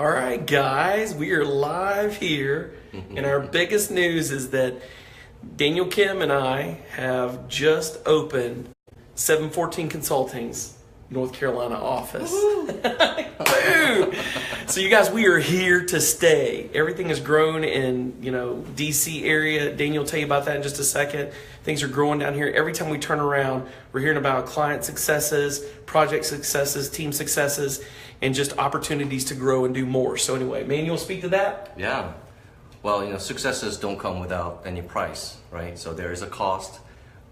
All right, guys, we are live here, and our biggest news is that Daniel Kim and I have just opened 714 Consulting's North Carolina office. Boo! So you guys, we are here to stay. Everything has grown in, DC area. Daniel will tell you about that in just a second. Things are growing down here. Every time we turn around, we're hearing about client successes, project successes, team successes, and just opportunities to grow and do more. So anyway, Manuel, speak to that. Yeah. Well, successes don't come without any price, right? So there is a cost,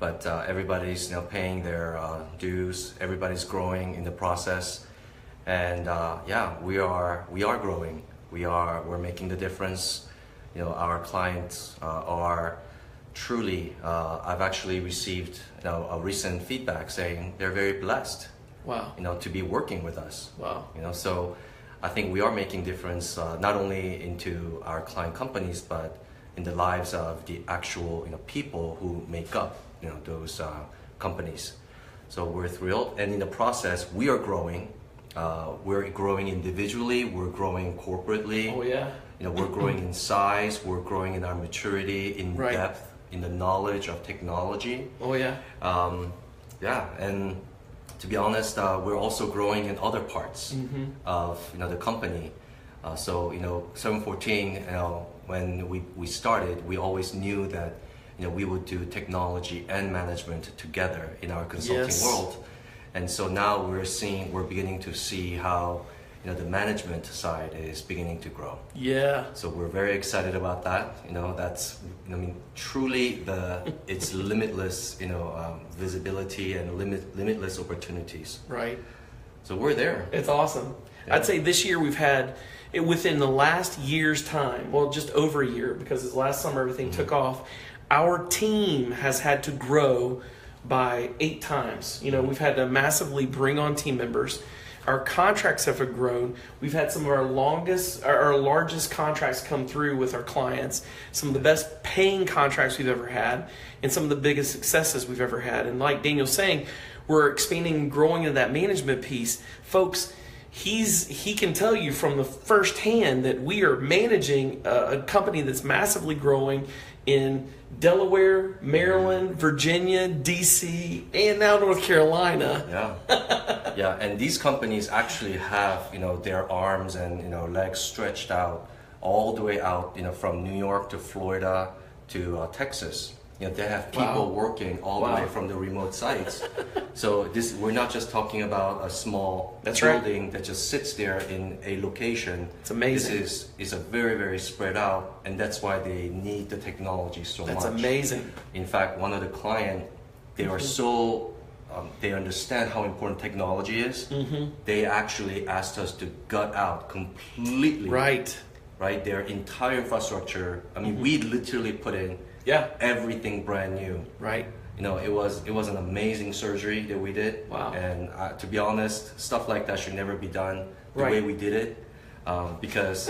but everybody's paying their dues. Everybody's growing in the process, and we are growing. We're making the difference. Our clients are truly. I've actually received a recent feedback saying they're very blessed. Wow. To be working with us. Wow. So I think we are making difference not only into our client companies, but in the lives of the actual people who make up those companies. So we're thrilled, and in the process, we are growing. We're growing individually. We're growing corporately. Oh yeah. We're growing in size. We're growing in our maturity, in depth, in the knowledge of technology. Oh yeah. And to be honest, we're also growing in other parts of the company. So 714, when we started, we always knew that we would do technology and management together in our consulting world. And so now we're beginning to see how the management side is beginning to grow. Yeah. So we're very excited about that. That's truly it's limitless visibility and limitless opportunities. Right. So we're there. It's awesome. Yeah. I'd say this year we've had within the last year's time, well, just over a year, because last summer everything took off. Our team has had to grow by 8 times. We've had to massively bring on team members. Our contracts have grown. We've had some of our largest contracts come through with our clients, some of the best paying contracts we've ever had, and some of the biggest successes we've ever had. And like Daniel's saying, we're expanding and growing into that management piece. Folks, he can tell you from the first hand that we are managing a company that's massively growing in Delaware, Maryland, Virginia, DC, and now North Carolina. Yeah, and these companies actually have their arms and legs stretched out all the way out from New York to Florida to Texas. They have people working all the way from the remote sites. So we're not just talking about a small building that just sits there in a location. It's amazing. This is a very, very spread out, and that's why they need the technology so much. That's amazing. In fact, one of the clients, they are so, they understand how important technology is. They actually asked us to gut out completely. Right, their entire infrastructure. I mean, we literally put in everything brand new. Right. It was an amazing surgery that we did. Wow. And to be honest, stuff like that should never be done the way we did it, because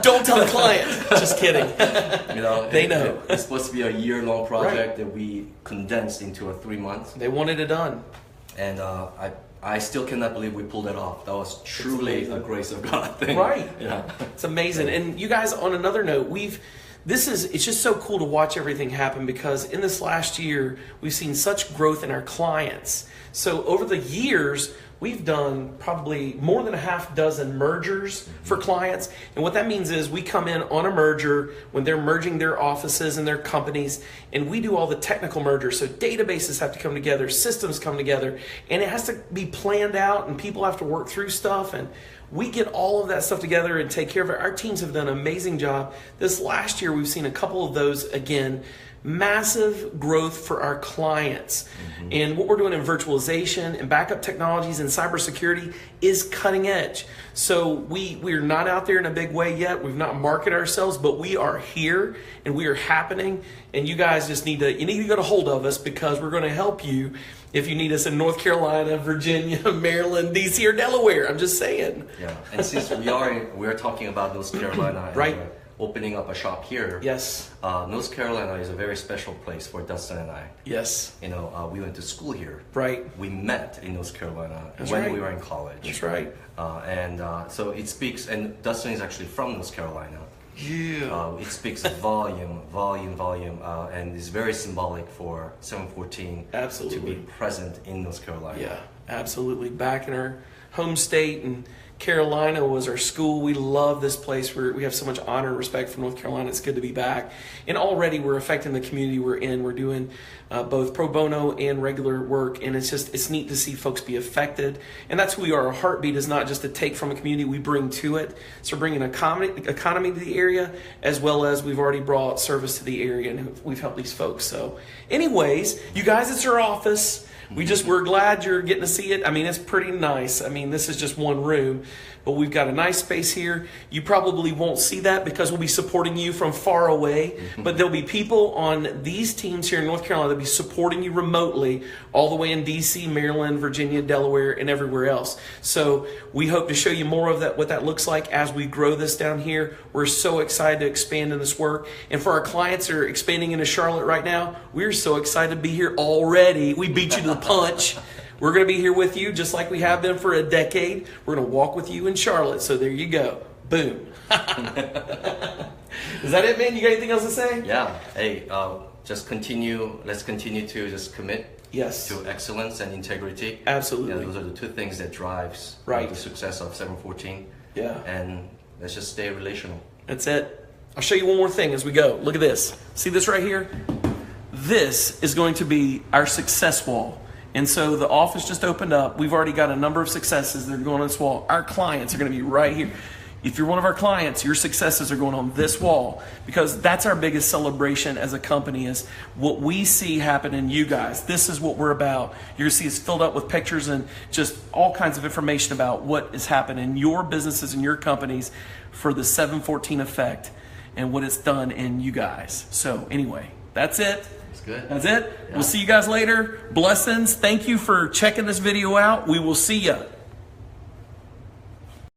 don't tell the client. Just kidding. They know. It's supposed to be a year-long project that we condensed into a 3 months. They wanted it done. And I still cannot believe we pulled it off. That was truly a grace of God thing. Right. Yeah. It's amazing. And you guys, on another note, it's just so cool to watch everything happen, because in this last year, we've seen such growth in our clients. So over the years, we've done probably more than a half dozen mergers for clients. And what that means is we come in on a merger when they're merging their offices and their companies, and we do all the technical mergers. So databases have to come together, systems come together, and it has to be planned out, and people have to work through stuff. And we get all of that stuff together and take care of it. Our teams have done an amazing job. This last year, we've seen a couple of those again. Massive growth for our clients. And what we're doing in virtualization and backup technologies and cybersecurity is cutting edge. So we're not out there in a big way yet. We've not marketed ourselves, but we are here and we are happening. And you guys just need to get a hold of us, because we're going to help you if you need us in North Carolina, Virginia, Maryland, DC, or Delaware. I'm just saying. Yeah, and since we are talking about North Carolina, and opening up a shop here. Yes. North Carolina is a very special place for Dustin and I. Yes. You know, we went to school here. Right. We met in North Carolina That's when right. we were in college. That's right. So it speaks, and Dustin is actually from North Carolina. Yeah. It speaks volume, and is very symbolic for 714 Absolutely. to be present in North Carolina. Yeah, absolutely. Back in our home state, and Carolina was our school. We love this place. We have so much honor and respect for North Carolina. It's good to be back. And already we're affecting the community we're in. We're doing both pro bono and regular work. And it's neat to see folks be affected. And that's who we are. Our heartbeat is not just to take from a community, we bring to it. So we're bringing economy to the area, as well as we've already brought service to the area, and we've helped these folks. So anyways, you guys, it's our office. We're glad you're getting to see it. I mean, it's pretty nice. I mean, this is just one room, but we've got a nice space here. You probably won't see that because we'll be supporting you from far away, but there'll be people on these teams here in North Carolina that'll be supporting you remotely all the way in DC, Maryland, Virginia, Delaware, and everywhere else. So we hope to show you more of that, what that looks like as we grow this down here. We're so excited to expand in this work. And for our clients that are expanding into Charlotte right now, we're so excited to be here already. We beat you to the punch. We're going to be here with you just like we have been for a decade. We're going to walk with you in Charlotte. So there you go. Boom. Is that it, man? You got anything else to say? Yeah. Hey, just continue. Let's continue to just commit to excellence and integrity. Absolutely. Yeah, those are the two things that drives the success of 714. Yeah. And let's just stay relational. That's it. I'll show you one more thing as we go. Look at this. See this right here? This is going to be our success wall. And so the office just opened up. We've already got a number of successes that are going on this wall. Our clients are going to be right here. If you're one of our clients, your successes are going on this wall, because that's our biggest celebration as a company, is what we see happen in you guys. This is what we're about. You're going to see us filled up with pictures and just all kinds of information about what is happening in your businesses and your companies for the 714 effect and what it's done in you guys. So anyway, that's it. Good. That's it. Yeah. We'll see you guys later. Blessings. Thank you for checking this video out. We will see you.